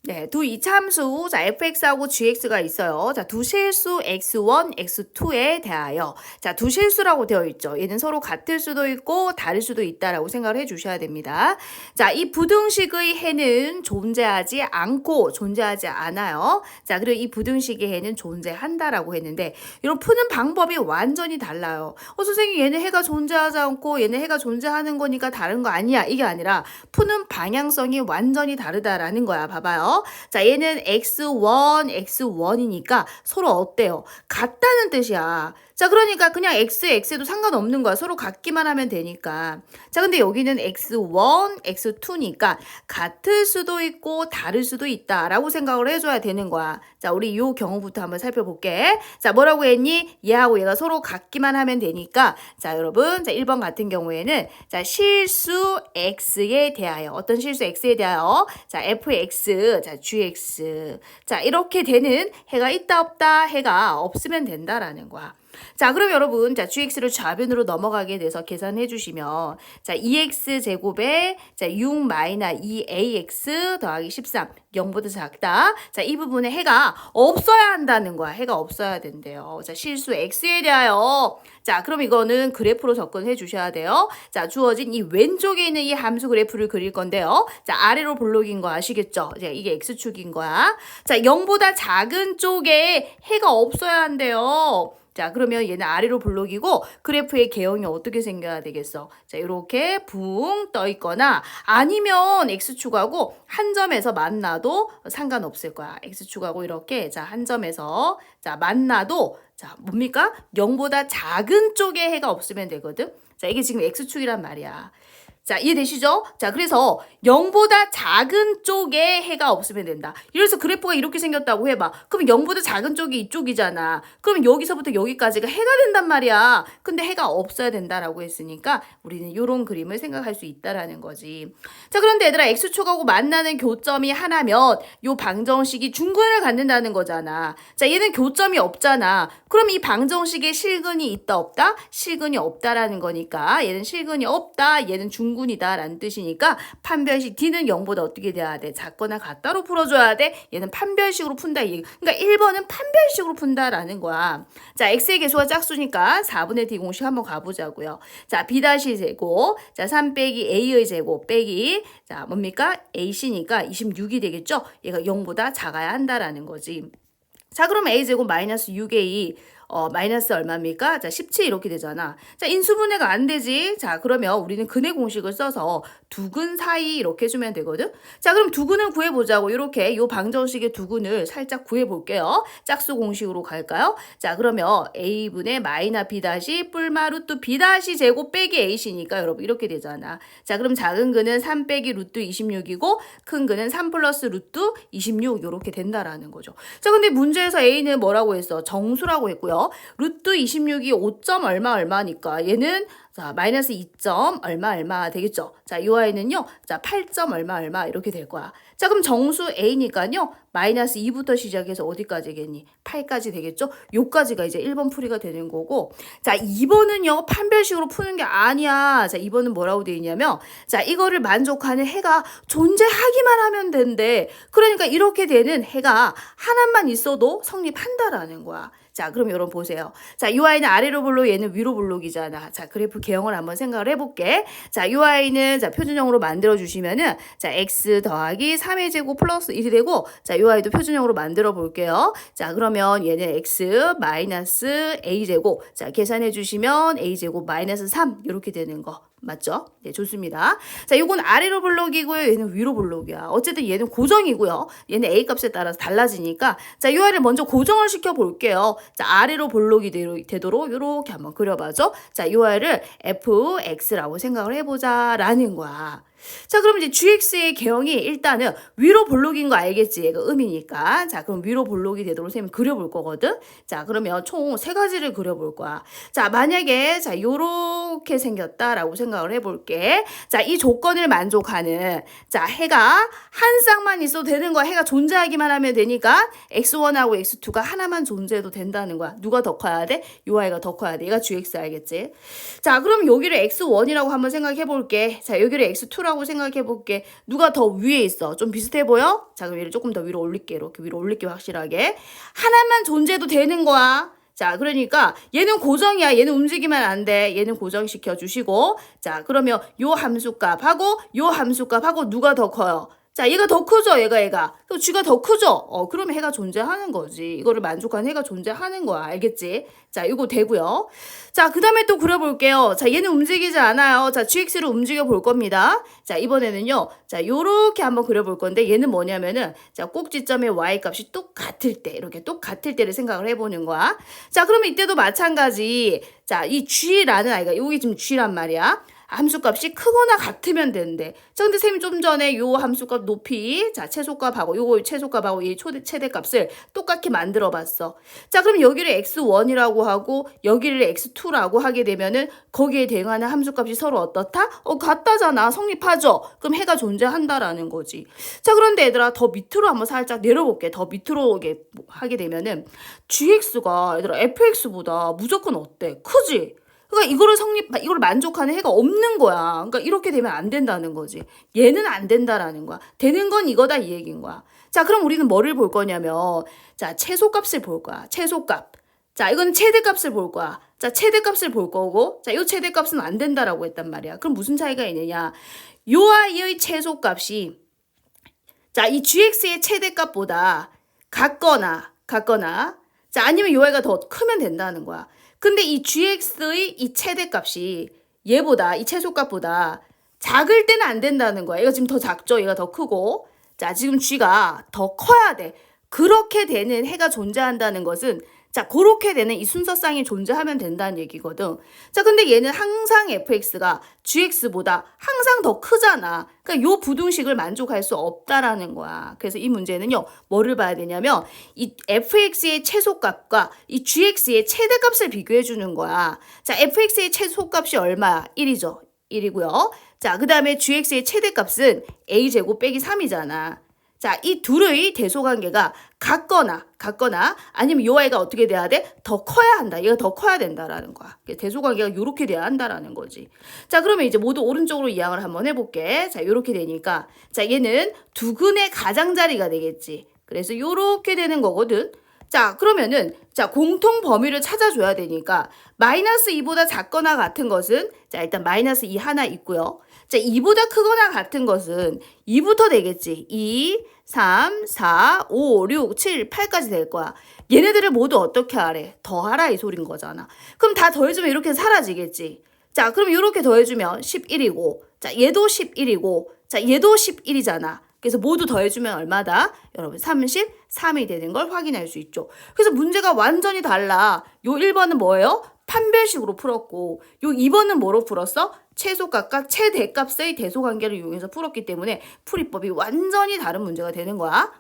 네, 두 이차함수, 자, fx하고 gx가 있어요. 자, 두 실수 x1, x2에 대하여. 자, 두 실수라고 되어 있죠. 얘는 서로 같을 수도 있고 다를 수도 있다라고 생각을 해 주셔야 됩니다. 자, 이 부등식의 해는 존재하지 않고 존재하지 않아요. 자, 그리고 이 부등식의 해는 존재한다라고 했는데, 이런 푸는 방법이 완전히 달라요. 선생님, 얘는 해가 존재하지 않고 얘는 해가 존재하는 거니까 다른 거 아니야. 이게 아니라 푸는 방향성이 완전히 다르다라는 거야. 봐봐요. 자, 얘는 x1, x1이니까 서로 어때요? 같다는 뜻이야. 자, 그러니까 그냥 x, x에도 상관없는 거야. 서로 같기만 하면 되니까. 자, 근데 여기는 x1, x2니까 같을 수도 있고 다를 수도 있다라고 생각을 해줘야 되는 거야. 자, 우리 이 경우부터 한번 살펴볼게. 자, 뭐라고 했니? 얘하고 얘가 서로 같기만 하면 되니까. 자, 여러분, 자, 1번 같은 경우에는 자, 실수 x에 대하여. 어떤 실수 x에 대하여? 자, fx, 자, gx. 자, 이렇게 되는 해가 있다 없다, 해가 없으면 된다라는 거야. 자, 그럼 여러분, 자, gx를 좌변으로 넘어가게 돼서 계산해 주시면, 자, 2x 제곱에, 자, 6 마이너스 2ax 더하기 13, 0보다 작다. 자, 이 부분에 해가 없어야 한다는 거야. 해가 없어야 된대요. 자, 실수 x에 대하여. 자, 그럼 이거는 그래프로 접근해 주셔야 돼요. 자, 주어진 이 왼쪽에 있는 이 함수 그래프를 그릴 건데요. 자, 아래로 볼록인 거 아시겠죠? 자, 이게 x축인 거야. 자, 0보다 작은 쪽에 해가 없어야 한대요. 자, 그러면 얘는 아래로 블록이고 그래프의 개형이 어떻게 생겨야 되겠어? 자, 이렇게 붕 떠 있거나 아니면 x축하고 한 점에서 만나도 상관없을 거야. x축하고 이렇게 자, 한 점에서 자, 만나도 자, 뭡니까? 0보다 작은 쪽에 해가 없으면 되거든. 자, 이게 지금 x축이란 말이야. 자, 이해되시죠? 자, 그래서 0보다 작은 쪽에 해가 없으면 된다. 이래서 그래프가 이렇게 생겼다고 해봐. 그럼 0보다 작은 쪽이 이쪽이잖아. 그럼 여기서부터 여기까지가 해가 된단 말이야. 근데 해가 없어야 된다라고 했으니까 우리는 이런 그림을 생각할 수 있다라는 거지. 자, 그런데 얘들아, x축하고 만나는 교점이 하나면 요 방정식이 중근을 갖는다는 거잖아. 자, 얘는 교점이 없잖아. 그럼 이 방정식에 실근이 있다 없다? 실근이 없다라는 거니까 얘는 실근이 없다. 얘는 중근이다라는 뜻이니까 판별식 D는 0보다 어떻게 돼야 돼? 작거나 같다로 풀어줘야 돼. 얘는 판별식으로 푼다. 그러니까 1번은 판별식으로 푼다라는 거야. 자, x의 개수가 짝수니까 4분의 D 공식 한번 가보자고요. 자, B 다시 제곱. 자, 3 빼기 A의 제곱 빼기. 자, 뭡니까? AC니까 26이 되겠죠? 얘가 0보다 작아야 한다라는 거지. 자, 그럼 a제곱 마이너스 6a 마이너스 얼마입니까? 자, 17 이렇게 되잖아. 자, 인수분해가 안 되지. 자, 그러면 우리는 근의 공식을 써서 두근 사이 이렇게 해주면 되거든. 자, 그럼 두근을 구해보자고. 이렇게 요 방정식의 두근을 살짝 구해볼게요. 짝수 공식으로 갈까요? 자, 그러면 a분의 마이너 b 다시 뿔마 루트 b 다시 제곱 빼기 ac니까 여러분 이렇게 되잖아. 자, 그럼 작은 근은 3 빼기 루트 26이고 큰 근은 3 플러스 루트 26 이렇게 된다라는 거죠. 자, 근데 문제에서 a는 뭐라고 했어? 정수라고 했고요. 루트 26이 5점 얼마니까 얘는 자, 마이너스 2점 얼마 되겠죠. 자, 이 아이는요. 자, 8점 얼마 이렇게 될 거야. 자, 그럼 정수 a니까요. 마이너스 2부터 시작해서 어디까지겠니? 8까지 되겠죠? 요까지가 이제 1번 풀이가 되는 거고. 자, 2번은요. 판별식으로 푸는 게 아니야. 자, 2번은 뭐라고 되어 있냐면 자, 이거를 만족하는 해가 존재하기만 하면 된대. 그러니까 이렇게 되는 해가 하나만 있어도 성립한다라는 거야. 자, 그럼 여러분 보세요. 자, 이 아이는 아래로 블록, 얘는 위로 블록이잖아. 자, 그래프 개형을 한번 생각을 해볼게. 자, 이 아이는 자, 표준형으로 만들어 주시면은 자, x 더하기 3의 제곱 플러스 1이 되고 자, 이 아이도 표준형으로 만들어 볼게요. 자, 그러면 얘는 x 마이너스 a 제곱. 자, 계산해 주시면 a 제곱 마이너스 3 이렇게 되는 거. 맞죠? 네, 좋습니다. 자, 요건 아래로 블록이고요. 얘는 위로 블록이야. 어쨌든 얘는 고정이고요. 얘는 A 값에 따라서 달라지니까 자, 요 아이를 먼저 고정을 시켜 볼게요. 자, 아래로 블록이 되도록 요렇게 한번 그려봐죠. 자, 요 아이를 fx라고 생각을 해보자라는 거야. 자, 그럼 이제 gx의 개형이 일단은 위로 볼록인 거 알겠지? 얘가 음이니까. 자, 그럼 위로 볼록이 되도록 선생님 그려볼 거거든? 자, 그러면 총 3가지를 그려볼 거야. 자, 만약에 자, 요렇게 생겼다라고 생각을 해볼게. 자, 이 조건을 만족하는 자, 해가 한 쌍만 있어도 되는 거야. 해가 존재하기만 하면 되니까 x1하고 x2가 하나만 존재해도 된다는 거야. 누가 더 커야 돼? 요 아이가 더 커야 돼. 얘가 gx 알겠지? 자, 그럼 여기를 x1이라고 한번 생각해 볼게. 자, 여기를 x2라고 X라고 생각해 볼게. 누가 더 위에 있어? 좀 비슷해 보여? 자, 그럼 얘를 조금 더 위로 올릴게. 이렇게 위로 올릴게 확실하게. 하나만 존재도 되는 거야. 자, 그러니까 얘는 고정이야. 얘는 움직이면 안 돼. 얘는 고정시켜 주시고. 자, 그러면 요 함수값하고 요 함수값하고 누가 더 커요? 자, 얘가 더 크죠, 얘가. 그럼 쥐가 더 크죠? 그러면 해가 존재하는 거지. 이거를 만족한 해가 존재하는 거야. 알겠지? 자, 이거 되고요. 자, 그 다음에 또 그려볼게요. 자, 얘는 움직이지 않아요. 자, GX를 움직여 볼 겁니다. 자, 이번에는요. 자, 요렇게 한번 그려볼 건데, 얘는 뭐냐면은, 자, 꼭지점의 Y 값이 똑같을 때, 이렇게 똑같을 때를 생각을 해보는 거야. 자, 그러면 이때도 마찬가지. 자, 이 G라는 아이가, 여기 지금 G란 말이야. 함수값이 크거나 같으면 되는데. 자, 근데 쌤이 좀 전에 요 함수값 높이, 자, 최소값하고, 요거 최소값하고 이 최대값을 똑같게 만들어 봤어. 자, 그럼 여기를 x1이라고 하고, 여기를 x2라고 하게 되면은, 거기에 대응하는 함수값이 서로 어떻다? 같다잖아. 성립하죠? 그럼 해가 존재한다라는 거지. 자, 그런데 얘들아, 더 밑으로 한번 살짝 내려볼게. 더 밑으로 하게 되면은, gx가 얘들아, fx보다 무조건 어때? 크지? 그러니까 이거를 만족하는 해가 없는 거야. 그러니까 이렇게 되면 안 된다는 거지. 얘는 안 된다라는 거야. 되는 건 이거다 이 얘기인 거야. 자, 그럼 우리는 뭐를 볼 거냐면, 자, 최소값을 볼 거야. 최소값. 자, 이건 최대값을 볼 거야. 자, 최대값을 볼 거고, 자, 이 최대값은 안 된다라고 했단 말이야. 그럼 무슨 차이가 있느냐? 요 아이의 최소값이, 자, 이 gx의 최대값보다 같거나, 자, 아니면 요 아이가 더 크면 된다는 거야. 근데 이 gx의 이 최대값이 얘보다, 이 최소값보다 작을 때는 안 된다는 거야. 얘가 지금 더 작죠? 얘가 더 크고. 자, 지금 g가 더 커야 돼. 그렇게 되는 해가 존재한다는 것은, 자, 그렇게 되는 이 순서쌍이 존재하면 된다는 얘기거든. 자, 근데 얘는 항상 fx가 gx보다 항상 더 크잖아. 그러니까 요 부등식을 만족할 수 없다라는 거야. 그래서 이 문제는요, 뭐를 봐야 되냐면, 이 fx의 최소값과 이 gx의 최대값을 비교해 주는 거야. 자, fx의 최소값이 얼마야? 1이죠. 1이고요. 자, 그 다음에 gx의 최대값은 a제곱 빼기 3이잖아. 자, 이 둘의 대소관계가 같거나 아니면 요 아이가 어떻게 돼야 돼? 더 커야 한다. 얘가 더 커야 된다라는 거야. 대소관계가 요렇게 돼야 한다라는 거지. 자, 그러면 이제 모두 오른쪽으로 이항을 한번 해볼게. 자, 요렇게 되니까, 자, 얘는 두근의 가장자리가 되겠지. 그래서 요렇게 되는 거거든. 자, 그러면은, 자, 공통 범위를 찾아줘야 되니까, 마이너스 2보다 작거나 같은 것은, 자, 일단 마이너스 2 하나 있고요. 자, 2보다 크거나 같은 것은 2부터 되겠지. 2, 3, 4, 5, 6, 7, 8까지 될 거야. 얘네들을 모두 어떻게 하래? 더하라 이 소린 거잖아. 그럼 다 더해주면 이렇게 사라지겠지. 자, 그럼 이렇게 더해주면 11이고, 자, 얘도 11이고, 자, 얘도 11이잖아. 그래서 모두 더해주면 얼마다? 여러분 33이 되는 걸 확인할 수 있죠. 그래서 문제가 완전히 달라. 요 1번은 뭐예요? 판별식으로 풀었고, 요 2번은 뭐로 풀었어? 최소값과 최대값의 대소관계를 이용해서 풀었기 때문에 풀이법이 완전히 다른 문제가 되는 거야.